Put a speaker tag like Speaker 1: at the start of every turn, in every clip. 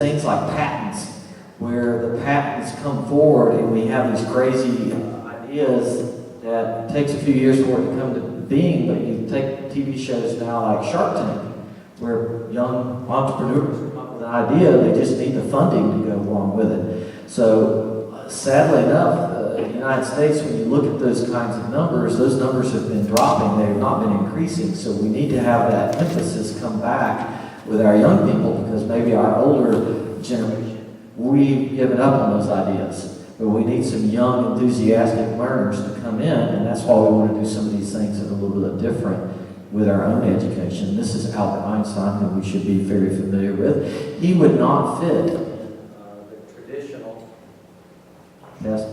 Speaker 1: things like patents, where the patents come forward and we have these crazy ideas that it takes a few years for it to come to being, but you take TV shows now like Shark Tank, where young entrepreneurs come up with an idea, they just need the funding to go along with it. So sadly enough, in the United States, when you look at those kinds of numbers, those numbers have been dropping, they have not been increasing, so we need to have that emphasis come back with our young people, because maybe our older generation, we've given up on those ideas. But we need some young, enthusiastic learners to come in, and that's why we want to do some of these things that are a little bit different with our own education. This is Albert Einstein, who we should be very familiar with. He would not fit the traditional test.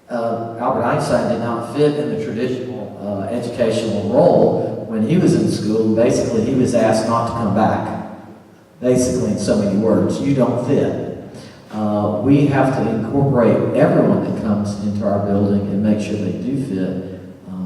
Speaker 1: Albert Einstein did not fit in the traditional educational role when he was in school. Basically, he was asked not to come back. Basically, in so many words, you don't fit. We have to incorporate everyone that comes into our building and make sure they do fit.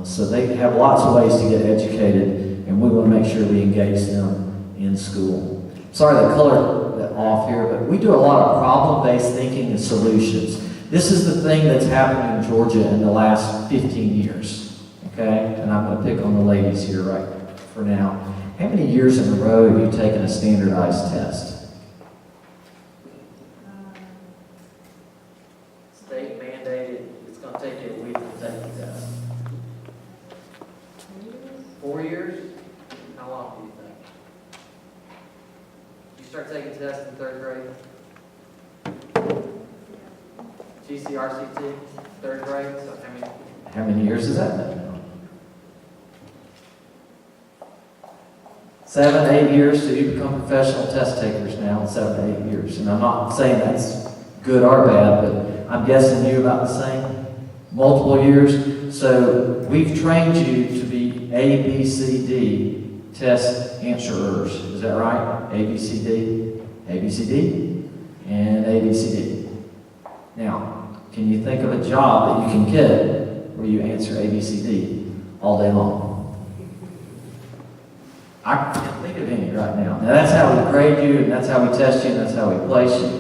Speaker 1: So they have lots of ways to get educated, and we want to make sure we engage them in school. Sorry that color that off here, but we do a lot of problem-based thinking and solutions. This is the thing that's happened in Georgia in the last 15 years, okay? And I'm going to pick on the ladies here right for now. How many years in a row have you taken a standardized test? State mandated, it's going to take you a week to take the test. 4 years? How long do you think? You start taking tests in 3rd grade? GCRCT, 3rd grade, so how many years is that then? 7, 8 years, so you become professional test takers now in 7 to 8 years. And I'm not saying that's good or bad, but I'm guessing you about the same, multiple years. So we've trained you to be A, B, C, D test answerers. Is that right? A, B, C, D, A, B, C, D, and A, B, C, D. Now, can you think of a job that you can get where you answer A, B, C, D all day long? I can't think of any right now. Now that's how we grade you, and that's how we test you, and that's how we place you.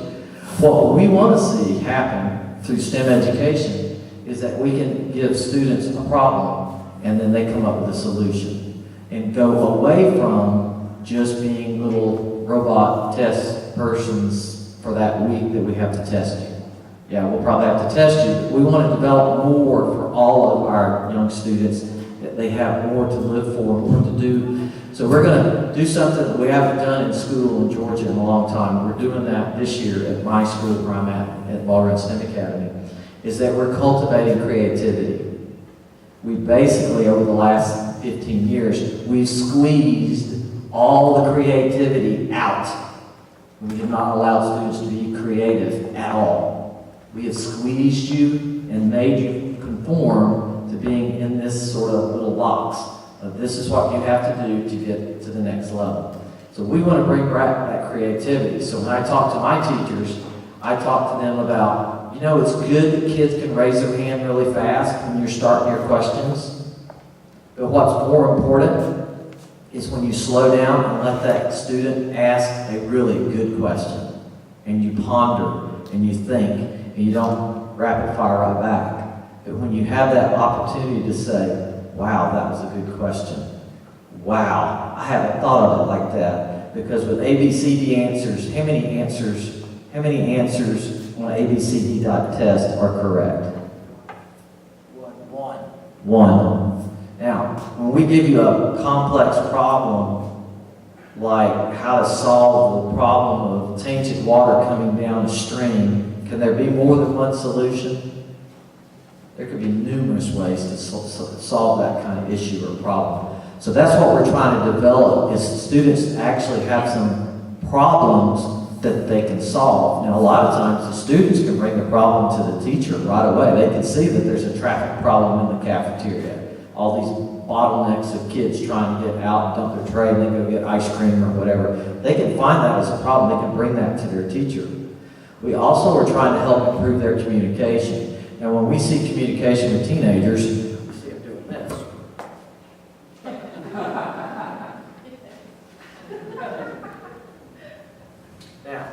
Speaker 1: What we want to see happen through STEM education is that we can give students a problem, and then they come up with a solution, and go away from just being little robot test persons for that week that we have to test you. Yeah, we'll probably have to test you, but we want to develop more for all of our young students, that they have more to live for, more to do. So we're going to do something that we haven't done in school in Georgia in a long time. We're doing that this year at my school where I'm at Ballroom STEM Academy, is that we're cultivating creativity. We basically, over the last 15 years, we've squeezed all the creativity out. We did not allow students to be creative at all. We have squeezed you and made you conform to being in this sort of little box. This is what you have to do to get to the next level. So we want to bring back that creativity. So when I talk to my teachers, I talk to them about, you know, it's good that kids can raise their hand really fast when you're starting your questions. But what's more important is when you slow down and let that student ask a really good question. And you ponder and you think. And you don't rapid fire right back. But when you have that opportunity to say, wow, that was a good question. Wow, I haven't thought of it like that. Because with ABCD answers, how many answers on an ABCD test are correct? One. Now, when we give you a complex problem, like how to solve the problem of tainted water coming down a stream, can there be more than one solution? There could be numerous ways to solve that kind of issue or problem. So that's what we're trying to develop, is students actually have some problems that they can solve. Now, a lot of times the students can bring the problem to the teacher right away. They can see that there's a traffic problem in the cafeteria. All these bottlenecks of kids trying to get out and dump their tray and then go get ice cream or whatever. They can find that as a problem. They can bring that to their teacher. We also are trying to help improve their communication. Now, when we see communication with teenagers, we see them doing this. Now,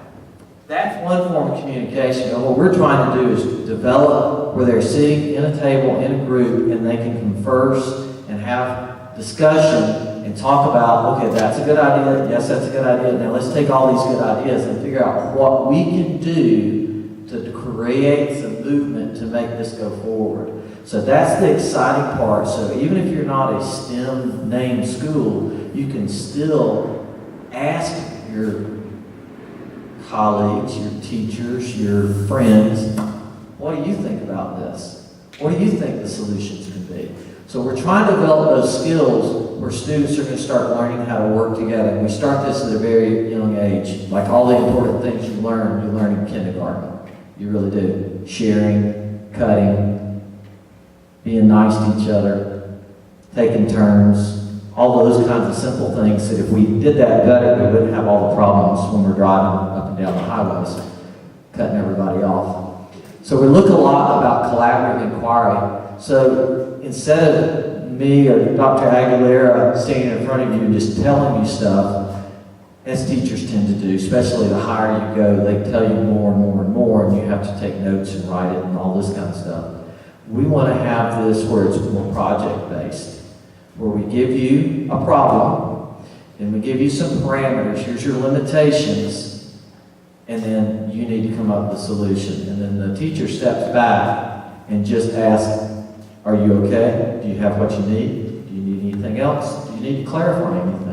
Speaker 1: that's one form of communication. And what we're trying to do is develop where they're sitting in a table, in a group, and they can converse and have discussion and talk about, okay, that's a good idea. Yes, that's a good idea. Now let's take all these good ideas and figure out what we can do to create some movement to make this go forward. So that's the exciting part. So even if you're not a STEM named school, you can still ask your colleagues, your teachers, your friends, what do you think about this? What do you think the solutions can be? So we're trying to develop those skills where students are going to start learning how to work together. And we start this at a very young age. Like all the important things you learn in kindergarten. You really do. Sharing, cutting, being nice to each other, taking turns, all those kinds of simple things that if we did that better, we wouldn't have all the problems when we're driving up and down the highways, cutting everybody off. So we look a lot about collaborative inquiry. So instead of me or Dr. Aguilera standing in front of you and just telling you stuff, as teachers tend to do, especially the higher you go, they tell you more and more and more, and you have to take notes and write it and all this kind of stuff. We want to have this where it's more project-based, where we give you a problem, and we give you some parameters. Here's your limitations, and then you need to come up with a solution. And then the teacher steps back and just asks, are you okay? Do you have what you need? Do you need anything else? Do you need to clarify anything?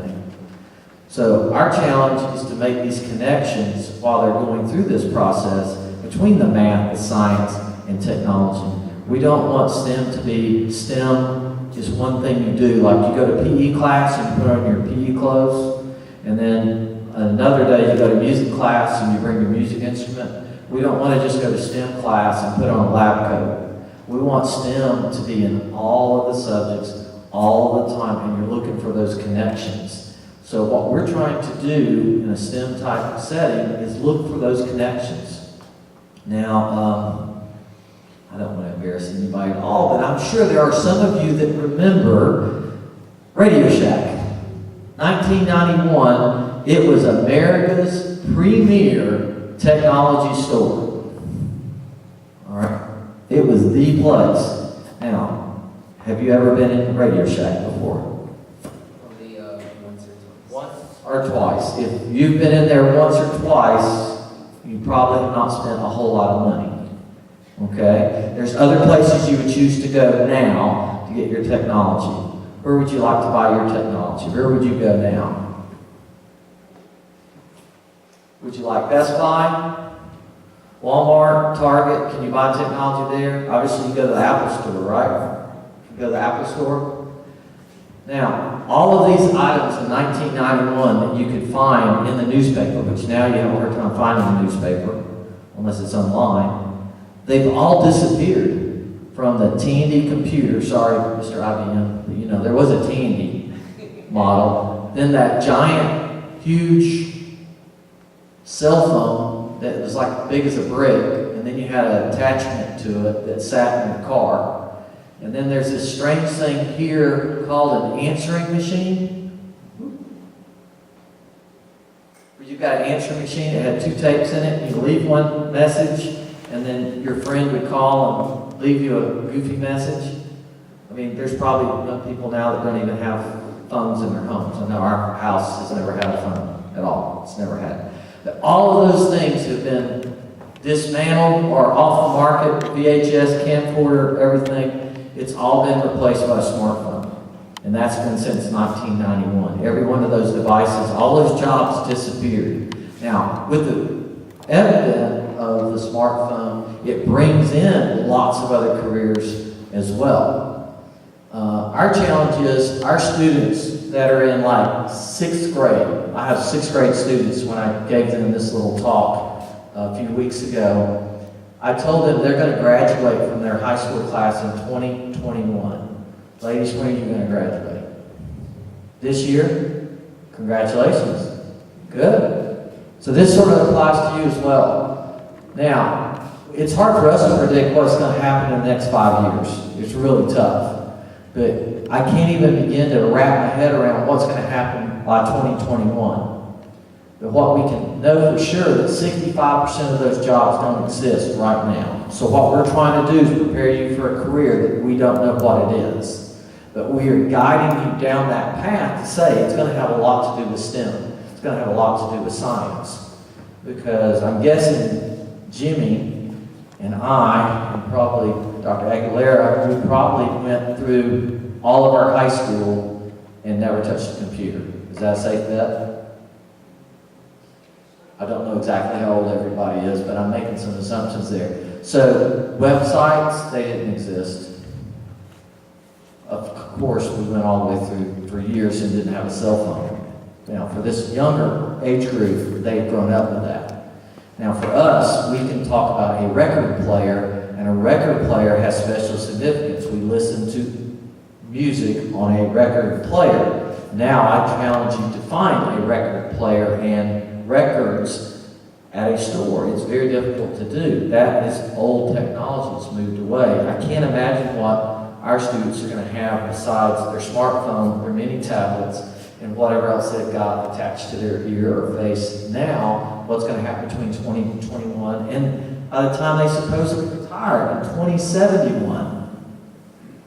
Speaker 1: So our challenge is to make these connections while they're going through this process between the math, the science, and technology. We don't want STEM to be STEM, just one thing you do. Like you go to PE class and you put on your PE clothes, and then another day you go to music class and you bring your music instrument. We don't want to just go to STEM class and put on a lab coat. We want STEM to be in all of the subjects all the time, and you're looking for those connections. So what we're trying to do in a STEM type setting is look for those connections. Now, I don't want to embarrass anybody at all, but I'm sure there are some of you that remember Radio Shack. 1991, it was America's premier technology store. All right? It was the place. Now, have you ever been in Radio Shack before? Or twice. If you've been in there once or twice, you probably have not spent a whole lot of money. Okay? There's other places you would choose to go now to get your technology. Where would you like to buy your technology? Where would you go now? Would you like Best Buy? Walmart, Target, can you buy technology there? Obviously you go to the Apple Store, right? You go to the Apple Store. Now, all of these items in 1991 that you could find in the newspaper, which now you have a hard time finding in the newspaper, unless it's online, they've all disappeared from the Tandy computer. Sorry, Mr. IBM, but you know, there was a Tandy model. Then that giant, huge cell phone that was like big as a brick, and then you had an attachment to it that sat in your car. And then there's this strange thing here called an answering machine. Where you've got an answering machine that had 2 tapes in it, and you leave one message, and then your friend would call and leave you a goofy message. I mean, there's probably people now that don't even have phones in their homes. I know our house has never had a phone at all. It's never had. But all of those things have been dismantled or off the market, VHS, camcorder, everything. It's all been replaced by a smartphone. And that's been since 1991. Every one of those devices, all those jobs disappeared. Now, with the advent of the smartphone, it brings in lots of other careers as well. Our challenge is our students that are in like 6th grade. I have 6th grade students when I gave them this little talk a few weeks ago. I told them they're going to graduate from their high school class in 2021. Ladies, when are you going to graduate? This year? Congratulations. Good. So this sort of applies to you as well. Now, it's hard for us to predict what's going to happen in the next 5 years. It's really tough. But I can't even begin to wrap my head around what's going to happen by 2021. But what we can know for sure that 65% of those jobs don't exist right now. So what we're trying to do is prepare you for a career that we don't know what it is. But we are guiding you down that path to say it's going to have a lot to do with STEM. It's going to have a lot to do with science. Because I'm guessing Jimmy and I, and probably Dr. Aguilera, we probably went through all of our high school and never touched a computer. Is that a safe bet? I don't know exactly how old everybody is, but I'm making some assumptions there. So websites, they didn't exist. Of course, we went all the way through for years and didn't have a cell phone. Now, for this younger age group, they've grown up with that. Now, for us, we can talk about a record player, and a record player has special significance. We listen to music on a record player. Now, I challenge you to find a record player and records at a store. It's very difficult to do. That is old technology. It's moved away. I can't imagine what our students are going to have besides their smartphone, their mini tablets, and whatever else they've got attached to their ear or face now. What's going to happen between 20 and 21, and by the time they supposedly retire in 2071.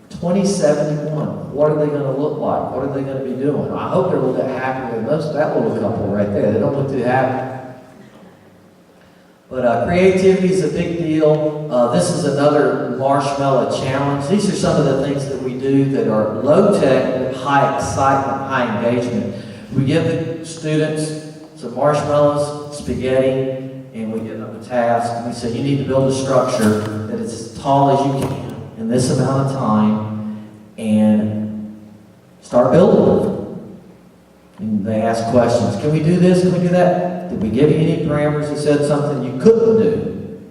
Speaker 1: 2071, what are they going to look like? What are they going to be doing? I hope they're a little bit happier than most of that little couple right there. They don't look too happy. But creativity is a big deal. This is another marshmallow challenge. These are some of the things that we do that are low-tech, but high excitement, high engagement. We give the students some marshmallows, spaghetti, and we give them a task. And we say, you need to build a structure that is as tall as you can in this amount of time, and start building. And they ask questions. Can we do this? Can we do that? Did we give you any parameters that said something you couldn't do?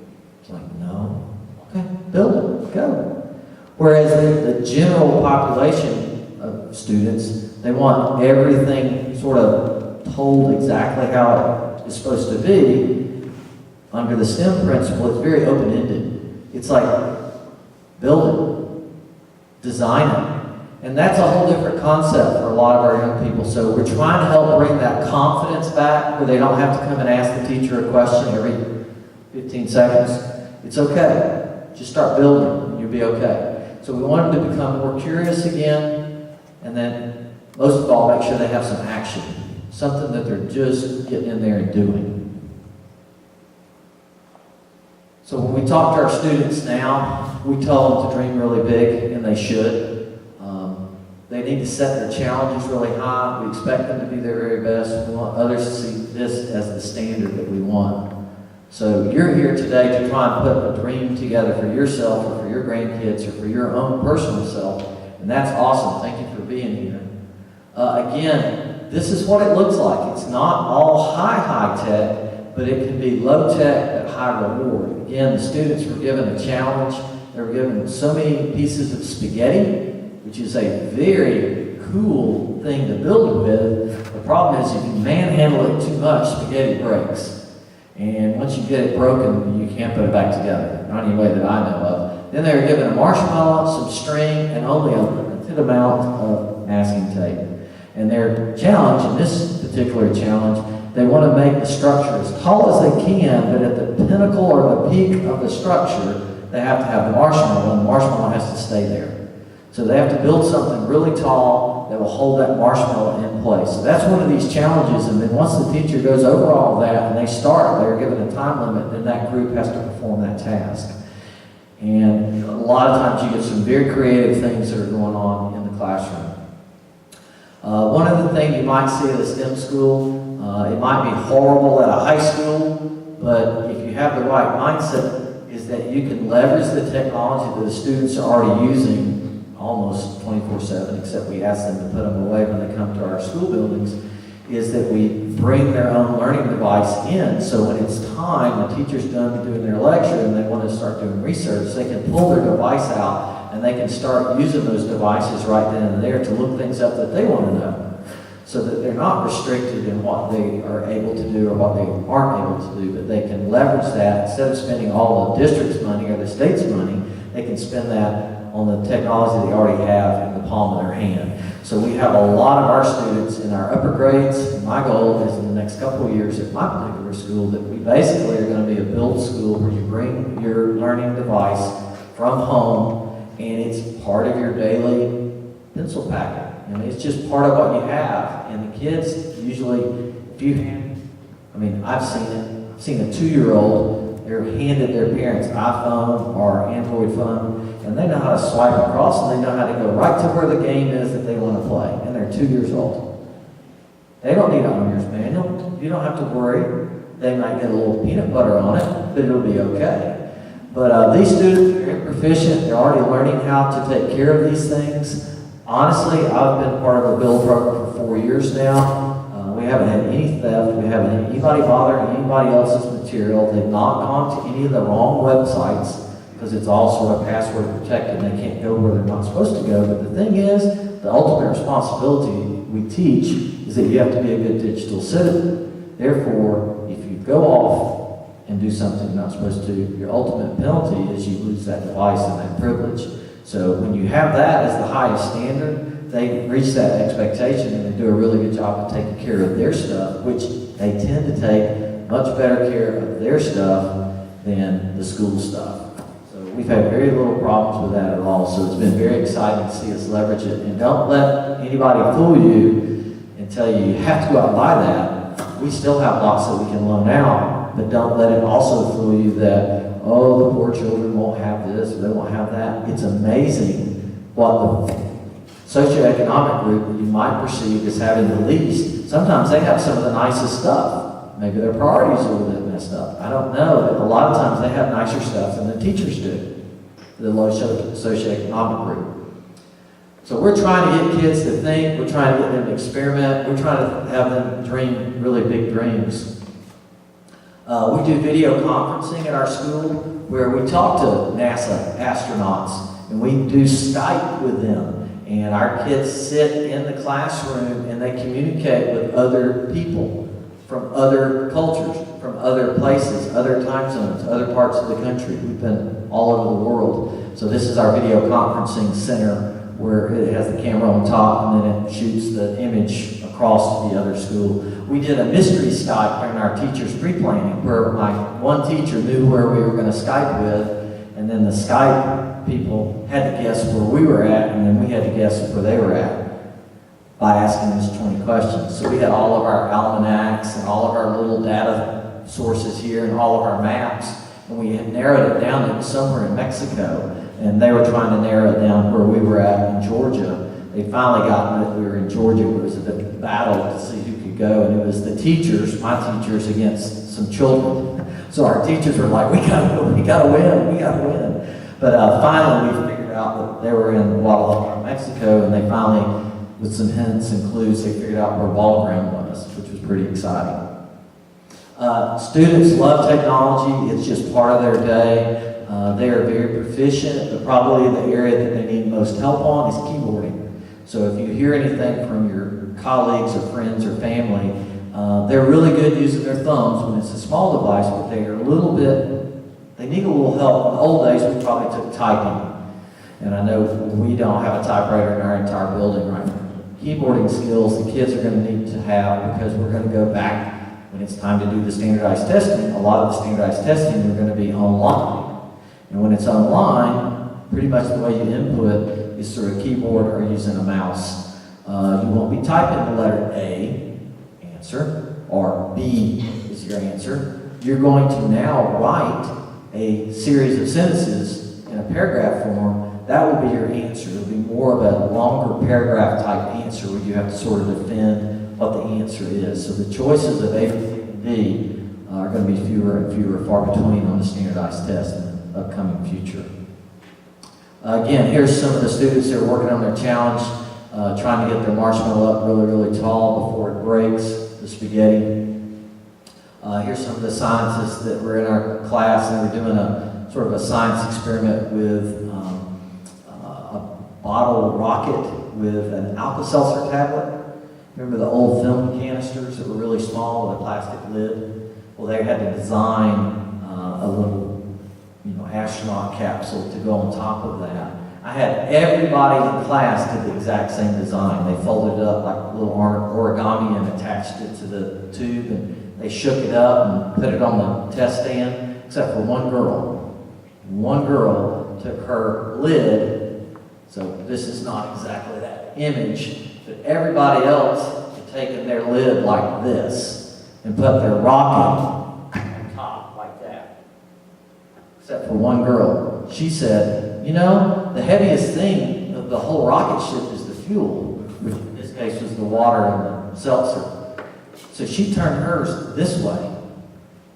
Speaker 1: It's like, no. Okay, build it. Go. Whereas the general population of students, they want everything sort of told exactly how it is supposed to be. Under the STEM principle, it's very open-ended. It's like, build it, design it. And that's a whole different concept for a lot of our young people. So we're trying to help bring that confidence back where they don't have to come and ask the teacher a question every 15 seconds. It's okay. Just start building and you'll be okay. So we want them to become more curious again, and then most of all, make sure they have some action. Something that they're just getting in there and doing. So when we talk to our students now, we tell them to dream really big, and they should. They need to set their challenges really high. We expect them to be their very best. We want others to see this as the standard that we want. So you're here today to try and put a dream together for yourself or for your grandkids or for your own personal self, and that's awesome. Thank you for being here. Again, this is what it looks like. It's not all high tech, but it can be low tech but high reward. Again, the students were given a challenge. They were given so many pieces of spaghetti, which is a very cool thing to build with. The problem is if you manhandle it too much, spaghetti breaks. And once you get it broken, you can't put it back together. Not any way that I know of. Then they were given a marshmallow, some string, and only a limited amount of masking tape. And their challenge, in this particular challenge, they want to make the structure as tall as they can, but at the pinnacle or the peak of the structure, they have to have the marshmallow, and the marshmallow has to stay there. So they have to build something really tall that will hold that marshmallow in place. So that's one of these challenges, and then once the teacher goes over all of that and they start, they're given a time limit, then that group has to perform that task. And a lot of times you get some very creative things that are going on in the classroom. One of the things you might see at a STEM school, it might be horrible at a high school, but if you have the right mindset, is that you can leverage the technology that the students are already using almost 24/7, except we ask them to put them away when they come to our school buildings, is that we bring their own learning device in. So when it's time, the teacher's done doing their lecture and they want to start doing research, they can pull their device out and they can start using those devices right then and there to look things up that they want to know. So that they're not restricted in what they are able to do or what they aren't able to do, but they can leverage that. Instead of spending all the district's money or the state's money, they can spend that on the technology they already have in the palm of their hand. So we have a lot of our students in our upper grades, and my goal is in the next couple of years at my particular school that we basically are going to be a build school where you bring your learning device from home and it's part of your daily pencil packet. And it's just part of what you have. And the kids usually, if you hand, I mean, I've seen it. I've seen a 2-year-old, they're handed their parents' iPhone or Android phone, and they know how to swipe across, and they know how to go right to where the game is that they want to play. And they're 2 years old. They don't need an owner's manual. You don't have to worry. They might get a little peanut butter on it, but it'll be okay. But these students are very proficient. They're already learning how to take care of these things. Honestly, I've been part of a build program for 4 years now. We haven't had any theft. We haven't had anybody bothering anybody else's material. They've not gone to any of the wrong websites because it's all sort of password protected and they can't go where they're not supposed to go. But the thing is, the ultimate responsibility we teach is that you have to be a good digital citizen. Therefore, if you go off and do something you're not supposed to, your ultimate penalty is you lose that device and that privilege. So when you have that as the highest standard, they reach that expectation and they do a really good job of taking care of their stuff, which they tend to take much better care of their stuff than the school stuff. So we've had very little problems with that at all. So it's been very exciting to see us leverage it. And don't let anybody fool you and tell you you have to go out and buy that. We still have lots that we can loan out, but don't let it also fool you that, oh, the poor children won't have this, or they won't have that. It's amazing what the socioeconomic group that you might perceive as having the least, sometimes they have some of the nicest stuff. Maybe their priorities are a little bit messed up. I don't know, but a lot of times they have nicer stuff than the teachers do, the low socioeconomic group. So we're trying to get kids to think, we're trying to get them to experiment, we're trying to have them dream really big dreams. We do video conferencing at our school where we talk to NASA astronauts and we do Skype with them. And our kids sit in the classroom and they communicate with other people from other cultures, from other places, other time zones, other parts of the country. We've been all over the world. So this is our video conferencing center where it has the camera on top and then it shoots the image across to the other school. We did a mystery Skype during our teachers' pre-planning where my one teacher knew where we were going to Skype with, and then the Skype people had to guess where we were at, and then we had to guess where they were at by asking us 20 questions. So we had all of our almanacs and all of our little data sources here and all of our maps, and we had narrowed it down to somewhere in Mexico, and they were trying to narrow it down where we were at in Georgia. They finally got that we were in Georgia. It was a battle to see who could go, and it was the teachers, my teachers, against some children. So our teachers were like, we gotta win. But finally we figured out that they were in Guadalajara, Mexico, and they finally, with some hints and clues, they figured out where ball ground was, which was pretty exciting. Students love technology. It's just part of their day. They are very proficient, but probably the area that they need most help on is keyboarding. So if you hear anything from your colleagues or friends or family, they're really good using their thumbs when it's a small device, but they are they need a little help. In the old days, we probably took typing. And I know we don't have a typewriter in our entire building right now. Keyboarding skills the kids are going to need to have because we're going to go back when it's time to do the standardized testing. A lot of the standardized testing are going to be online. And when it's online, pretty much the way you input is through a keyboard or using a mouse. You won't be typing the letter A, answer, or B is your answer. You're going to now write a series of sentences in a paragraph form. That will be your answer. It'll be more of a longer paragraph type answer where you have to sort of defend what the answer is. So the choices of A, and D are going to be fewer and fewer, far between on the standardized test in the upcoming future. Again, here's some of the students that are working on their challenge, trying to get their marshmallow up really, really tall before it breaks, the spaghetti. Here's some of the scientists that were in our class, and we're doing a sort of a science experiment with a bottle rocket with an Alka-Seltzer tablet. Remember the old film canisters that were really small with a plastic lid? Well, they had to design a little astronaut capsule to go on top of that. I had everybody in class do the exact same design. They folded it up like a little origami and attached it to the tube, and they shook it up and put it on the test stand, except for one girl. One girl took her lid, so this is not exactly that image, but everybody else had taken their lid like this and put their rocket on top like that. Except for one girl. She said, you know, the heaviest thing of the whole rocket ship is the fuel, which in this case was the water and the seltzer. So she turned hers this way,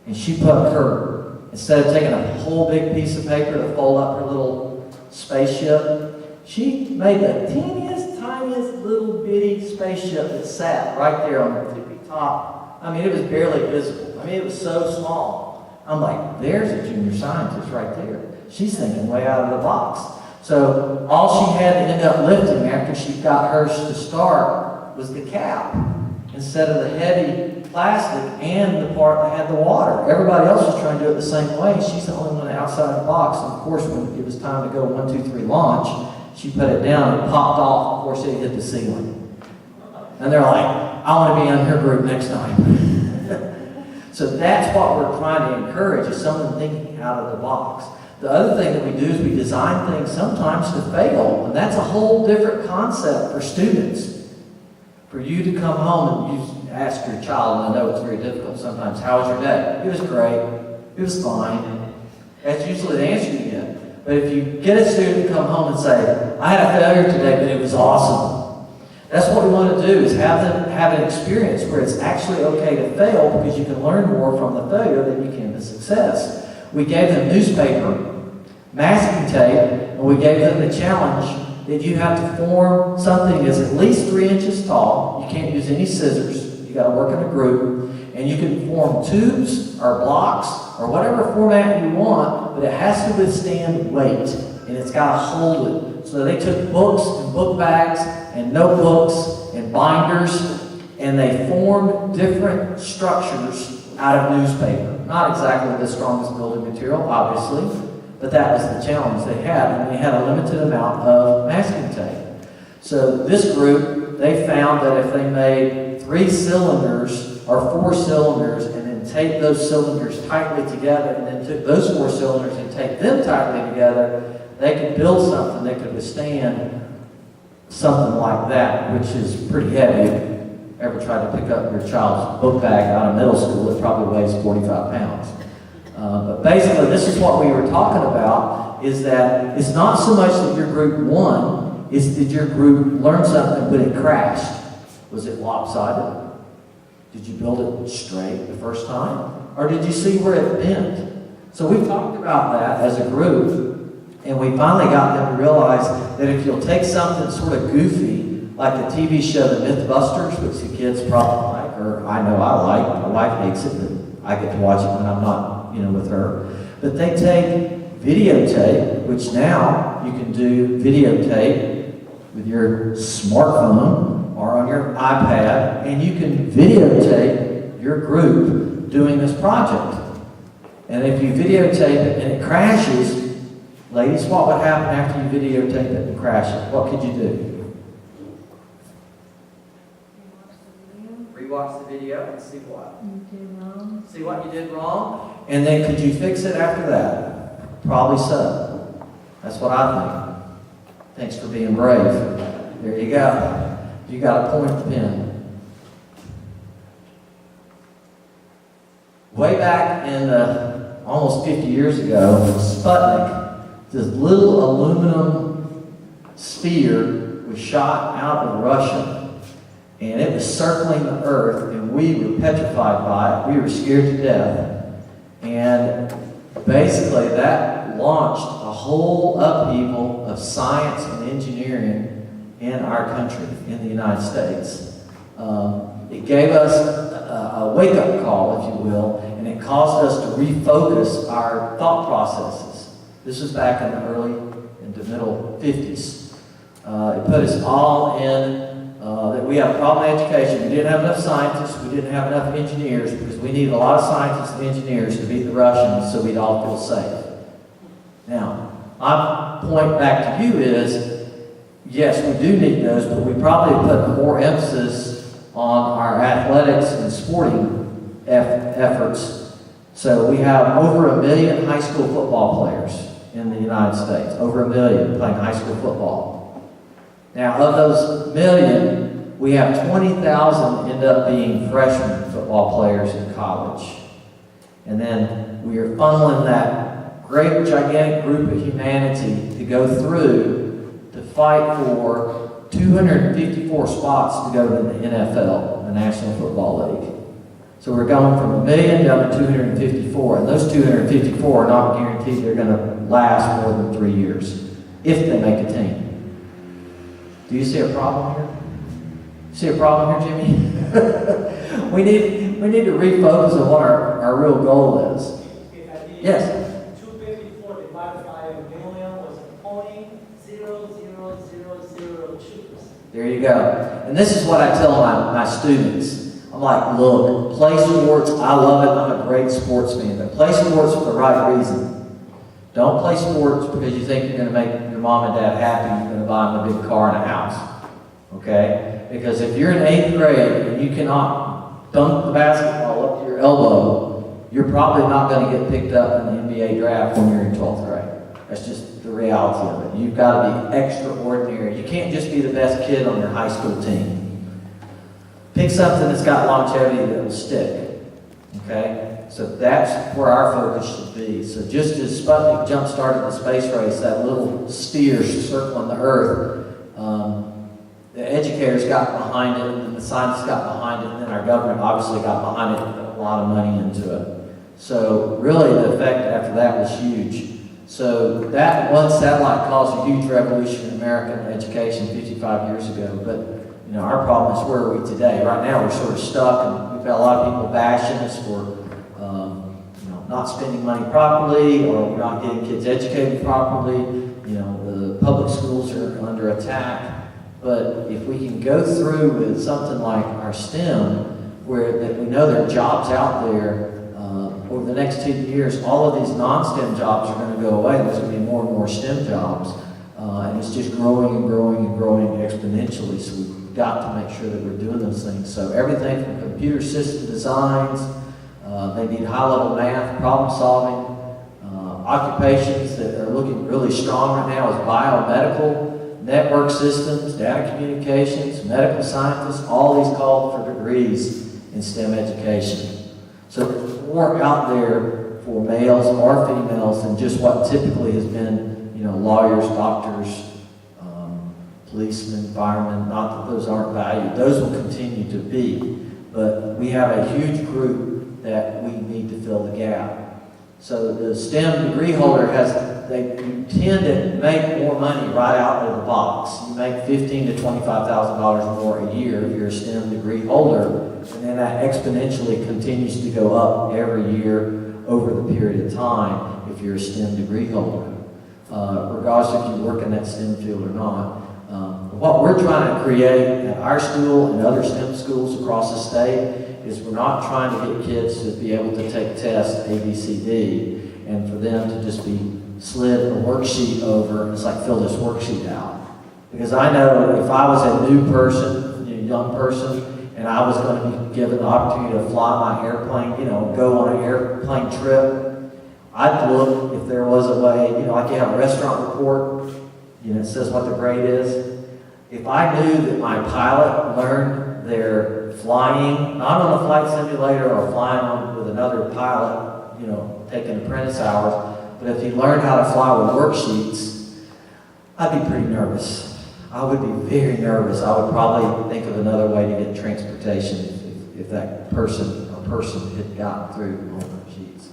Speaker 1: and she put her, instead of taking a whole big piece of paper to fold up her little spaceship, she made the teeniest, tiniest little bitty spaceship that sat right there on the tippy top. I mean, it was barely visible. I mean, it was so small. I'm like, there's a junior scientist right there. She's thinking way out of the box. So all she had to end up lifting after she got hers to start was the cap, instead of the heavy plastic and the part that had the water. Everybody else was trying to do it the same way. She's the only one outside the box. And of course, when it was time to go 1, 2, 3 launch, she put it down and it popped off. Of course, it hit the ceiling. And they're like, I want to be on her group next time. So that's what we're trying to encourage, is someone thinking out of the box. The other thing that we do is we design things sometimes to fail, and that's a whole different concept for students. For you to come home and you ask your child, and I know it's very difficult sometimes, how was your day? It was great. It was fine. That's usually the answer you get. But if you get a student to come home and say, I had a failure today, but it was awesome. That's what we want to do, is have them have an experience where it's actually okay to fail, because you can learn more from the failure than you can the success. We gave them newspaper, masking tape, and we gave them the challenge that you have to form something that's at least 3 inches tall. You can't use any scissors. You got to work in a group. And you can form tubes or blocks or whatever format you want, but it has to withstand weight, and it's got to hold it. So they took books and book bags and notebooks and binders, and they formed different structures out of newspaper. Not exactly the strongest building material, obviously, but that was the challenge they had, and they had a limited amount of masking tape. So this group, they found that if they made 3 cylinders or 4 cylinders and then taped those cylinders tightly together, and then took those 4 cylinders and taped them tightly together, they could build something that could withstand something like that, which is pretty heavy. If you ever tried to pick up your child's book bag out of middle school, it probably weighs 45 pounds. But basically, this is what we were talking about, is that it's not so much that your group won, it's did your group learn something but it crashed? Was it lopsided? Did you build it straight the first time? Or did you see where it bent? So we talked about that as a group, and we finally got them to realize that if you'll take something sort of goofy, like the TV show The Mythbusters, which the kids probably like, or I know I like, my wife hates it, but I get to watch it when I'm not, with her. But they take videotape, which now you can do videotape with your smartphone or on your iPad, and you can videotape your group doing this project. And if you videotape it and it crashes, ladies, what would happen after you videotape it and crash it? What could you do? Rewatch the video and see what? You did wrong. See what you did wrong? And then could you fix it after that? Probably so. That's what I think. Thanks for being brave. There you go. You got to point the pen. Way back in almost 50 years ago, Sputnik, this little aluminum sphere was shot out of Russia, and it was circling the Earth, and we were petrified by it. We were scared to death. And basically that launched a whole upheaval of science and engineering in our country, in the United States. It gave us a wake-up call, if you will, and it caused us to refocus our thought processes. This was back in the early and the middle 50s. It put us all in that we had a problem in education. We didn't have enough scientists, we didn't have enough engineers, because we needed a lot of scientists and engineers to beat the Russians so we'd all feel safe. Now, My point back to you is, yes, we do need those, but we probably put more emphasis on our athletics and sporting efforts. So we have over 1 million high school football players in the United States, over 1 million playing high school football. Now, of those million, we have 20,000 end up being freshman football players in college. And then we are funneling that great, gigantic group of humanity to go through to fight for 254 spots to go to the NFL, the National Football League. So we're going from 1 million down to 254, and those 254 are not guaranteed they're going to last more than 3 years, if they make a team. Do you see a problem here? See a problem here, Jimmy? we need to refocus on what our real goal is. Yes?
Speaker 2: 254 divided by a million was 0.00002%.
Speaker 1: There you go. And this is what I tell my students. I'm like, look, play sports. I love it. I'm a great sports fan. But play sports for the right reason. Don't play sports because you think you're going to make your mom and dad happy. You're going to buy them a big car and a house. Okay? Because if you're in 8th grade and you cannot dunk the basketball up to your elbow, you're probably not going to get picked up in the NBA draft when you're in 12th grade. That's just the reality of it. You've got to be extraordinary. You can't just be the best kid on your high school team. Pick something that's got longevity that will stick. Okay? So that's where our focus should be. So just as Sputnik jump-started the space race, that little sphere circling the Earth, the educators got behind it, and the scientists got behind it, and then our government obviously got behind it and put a lot of money into it. So really the effect after that was huge. So that one satellite caused a huge revolution in American education 55 years ago. But you know, our problem is where are we today? Right now we're sort of stuck, and we've got a lot of people bashing us for not spending money properly, or we're not getting kids educated properly. You know, the public schools are under attack. But if we can go through with something like our STEM, where that we know there are jobs out there, over the next 2 years, all of these non-STEM jobs are going to go away. There's going to be more and more STEM jobs. And it's just growing and growing and growing exponentially. So we've got to make sure that we're doing those things. So everything from computer system designs, they need high-level math, problem solving, occupations that are looking really strong right now is biomedical, network systems, data communications, medical scientists, all these call for degrees in STEM education. So there's more out there for males or females than just what typically has been, you know, lawyers, doctors, policemen, firemen. Not that those aren't valued. Those will continue to be. But we have a huge group that we need to fill the gap. So the STEM degree holder you tend to make more money right out of the box. You make $15,000 to $25,000 more a year if you're a STEM degree holder, and then that exponentially continues to go up every year over the period of time if you're a STEM degree holder, regardless if you work in that STEM field or not. What we're trying to create at our school and other STEM schools across the state is we're not trying to get kids to be able to take tests A, B, C, D, and for them to just be slid a worksheet over, and it's like, fill this worksheet out. Because I know if I was a new person, a young person, and I was going to be given the opportunity to fly my airplane, go on an airplane trip, I'd look if there was a way, like you have a restaurant report, it says what the grade is. If I knew that my pilot learned their flying, not on a flight simulator or flying with another pilot, taking apprentice hours, but if he learned how to fly with worksheets, I'd be pretty nervous. I would be very nervous. I would probably think of another way to get transportation if that person had gotten through on worksheets.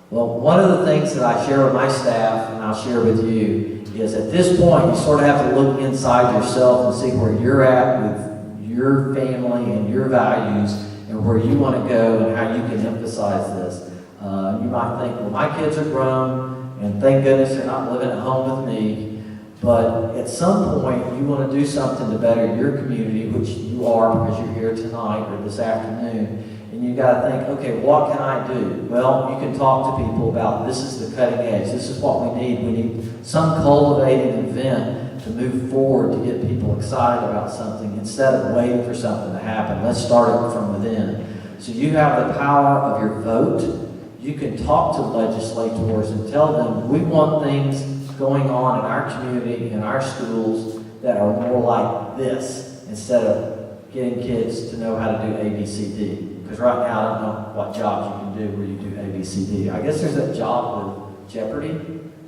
Speaker 1: Well, one of the things that I share with my staff, and I'll share with you, is at this point, you sort of have to look inside yourself and see where you're at with your family and your values and where you want to go and how you can emphasize this. You might think, well, my kids are grown, and thank goodness they're not living at home with me, But at some point, you want to do something to better your community, which you are because you're here tonight or this afternoon. And you got to think, okay, what can I do? Well, you can talk to people about this is the cutting edge. This is what we need. We need some cultivating event to move forward to get people excited about something instead of waiting for something to happen. Let's start it from within. So you have the power of your vote. You can talk to legislators and tell them, we want things going on in our community, in our schools, that are more like this, instead of getting kids to know how to do A, B, C, D. Because right now, I don't know what jobs you can do where you do A, B, C, D. I guess there's that job with Jeopardy,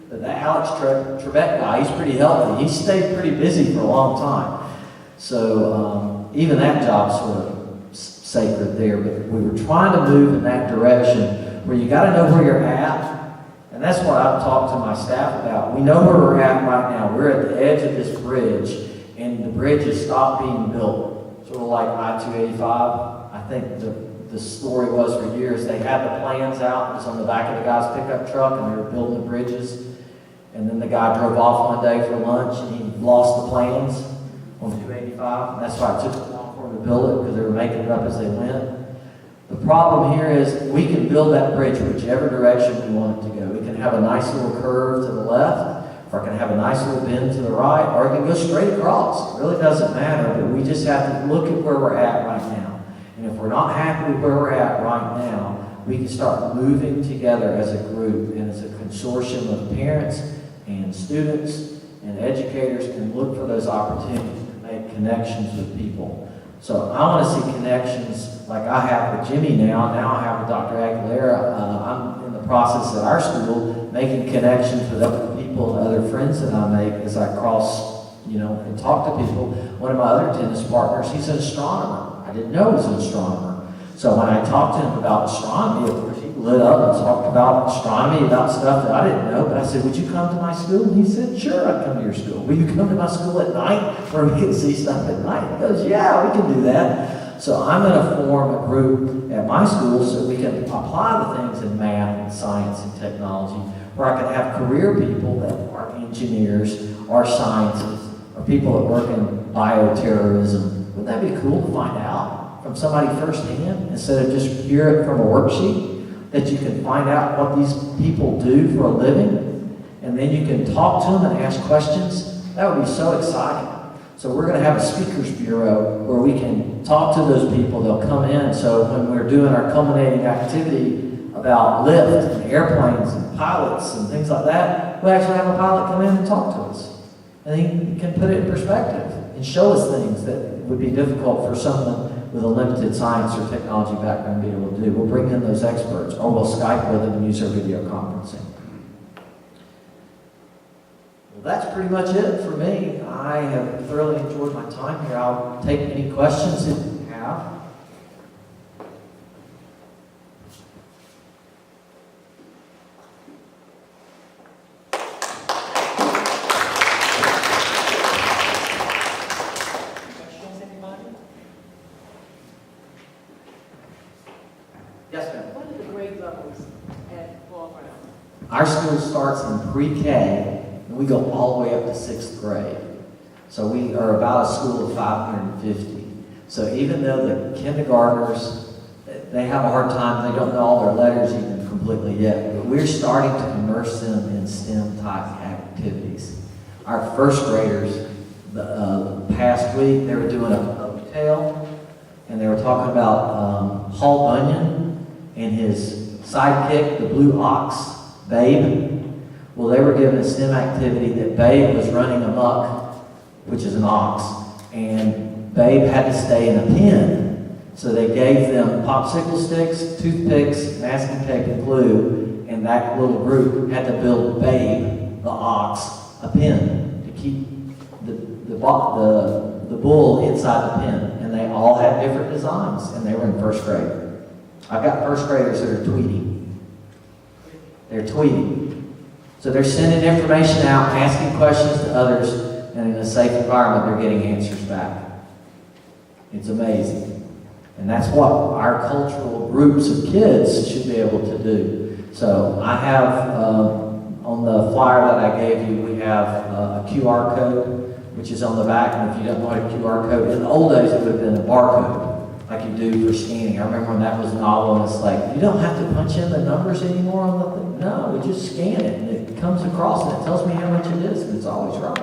Speaker 1: but that Alex Trebek guy, he's pretty healthy. He stayed pretty busy for a long time. So even that job's sort of sacred there, but we were trying to move in that direction where you got to know where you're at. And that's what I've talked to my staff about. We know where we're at right now. We're at the edge of this bridge, and the bridge has stopped being built. Sort of like I-285. I think the story was for years, they had the plans out. It was on the back of the guy's pickup truck, and they were building the bridges. And then the guy drove off one day for lunch, and he lost the plans on 285. And that's why it took so long for them to build it, because they were making it up as they went. The problem here is we can build that bridge whichever direction we want it to go. We can have a nice little curve to the left, or it can have a nice little bend to the right, or it can go straight across. It really doesn't matter, but we just have to look at where we're at right now. And if we're not happy with where we're at right now, we can start moving together as a group and as a consortium of parents and students and educators can look for those opportunities to make connections with people. So I want to see connections like I have with Jimmy now. Now I have with Dr. Aguilera. I'm in the process at our school making connections with other people and other friends that I make as I cross, and talk to people. One of my other tennis partners, he's an astronomer. I didn't know he was an astronomer. So when I talked to him about astronomy, of course, he lit up and talked about astronomy, about stuff that I didn't know. But I said, would you come to my school? And he said, sure, I'd come to your school. Will you come to my school at night where we can see stuff at night? He goes, yeah, we can do that. So I'm going to form a group at my school so we can apply the things in math and science and technology, where I can have career people that are engineers or scientists or people that work in bioterrorism. Wouldn't that be cool to find out from somebody firsthand instead of just hear it from a worksheet? That you can find out what these people do for a living, and then you can talk to them and ask questions. That would be so exciting. So we're going to have a speakers bureau where we can talk to those people. They'll come in. So when we're doing our culminating activity about lift and airplanes and pilots and things like that, we actually have a pilot come in and talk to us. And he can put it in perspective and show us things that would be difficult for someone with a limited science or technology background to be able to do. We'll bring in those experts, or we'll Skype with them and use our video conferencing. Well, that's pretty much it for me. I have thoroughly enjoyed my time here. I'll take any questions if you have. Our school starts in pre-K, and we go all the way up to 6th grade. So we are about a school of 550. So even though the kindergartners, they have a hard time, they don't know all their letters even completely yet, but we're starting to immerse them in STEM-type activities. Our first graders, the past week, they were doing a tale, and they were talking about Paul Bunyan and his sidekick, the blue ox, Babe. Well, they were given a STEM activity that Babe was running amok, which is an ox, and Babe had to stay in a pen. So they gave them popsicle sticks, toothpicks, masking tape, and glue, and that little group had to build Babe, the ox, a pen to keep the bull inside the pen. And they all had different designs, and they were in first grade. I've got first graders that are tweeting. They're tweeting. So they're sending information out, asking questions to others, and in a safe environment, they're getting answers back. It's amazing. And that's what our cultural groups of kids should be able to do. So I have, on On the flyer that I gave you, we have a QR code, which is on the back, and if you don't know what a QR code, in the old days it would have been a barcode, like you do for scanning. I remember when that was novel, and it's like, you don't have to punch in the numbers anymore on the thing. No, we just scan it, and it comes across, and it tells me how much it is, and it's always right.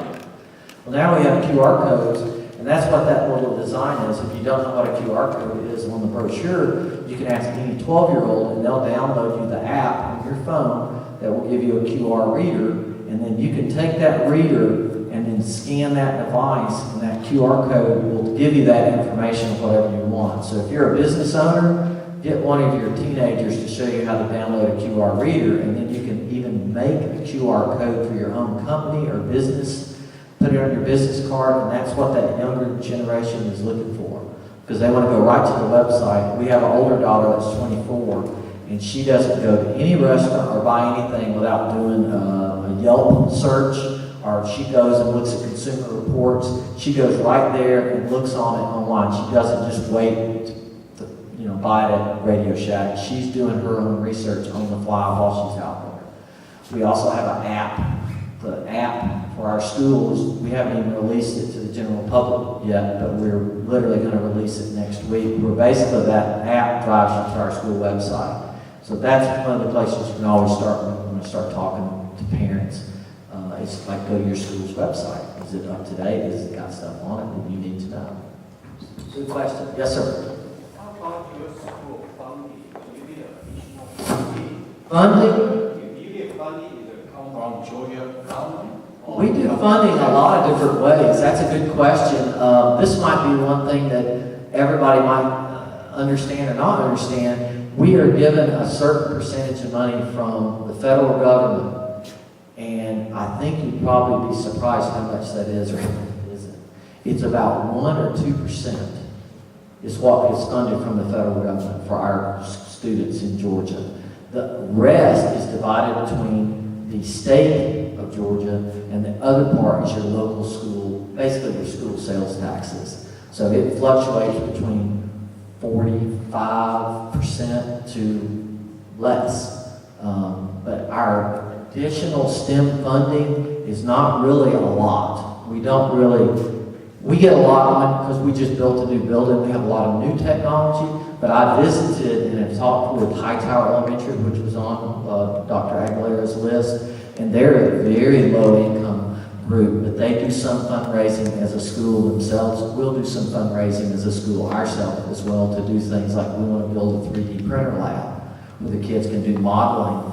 Speaker 1: Well, now we have QR codes, and that's what that little design is. If you don't know what a QR code is on the brochure, you can ask any 12-year-old, and they'll download you the app on your phone that will give you a QR reader, and then you can take that reader and then scan that device, and that QR code will give you that information of whatever you want. So if you're a business owner, get one of your teenagers to show you how to download a QR reader, and then you can even make a QR code for your own company or business, put it on your business card, and that's what that younger generation is looking for, because they want to go right to the website. We have an older daughter that's 24, and she doesn't go to any restaurant or buy anything without doing a Yelp search, or she goes and looks at consumer reports. She goes right there and looks on it online. She doesn't just wait to buy it at Radio Shack. She's doing her own research on the fly while she's out there. We also have an app. The app for our schools, we haven't even released it to the general public yet, but we're literally going to release it next week, where basically that app drives you to our school website. So that's one of the places you can always start when you start talking to parents. It's like, go to your school's website. Is it up to date? Has it got stuff on it that you need to know? Good question. Yes, sir.
Speaker 3: How about your school funding? Do you need additional funding?
Speaker 1: Funding?
Speaker 3: Do you need funding that come from Georgia government?
Speaker 1: We do funding a lot of different ways. That's a good question. This might be one thing that everybody might understand or not understand. We are given a certain percentage of money from the federal government. And I think you'd probably be surprised how much that is or how much it isn't. It's about 1 or 2% is what is funded from the federal government for our students in Georgia. The rest is divided between the state of Georgia, and the other part is your local school, basically your school sales taxes. So it fluctuates between 45% to less. But our additional STEM funding is not really a lot. We get a lot of money because we just built a new building. We have a lot of new technology, but I visited and have talked with Hightower Elementary, which was on Dr. Aguilera's list, and they're a very low income group, but they do some fundraising as a school themselves. We'll do some fundraising as a school ourselves as well to do things like we want to build a 3D printer lab where the kids can do modeling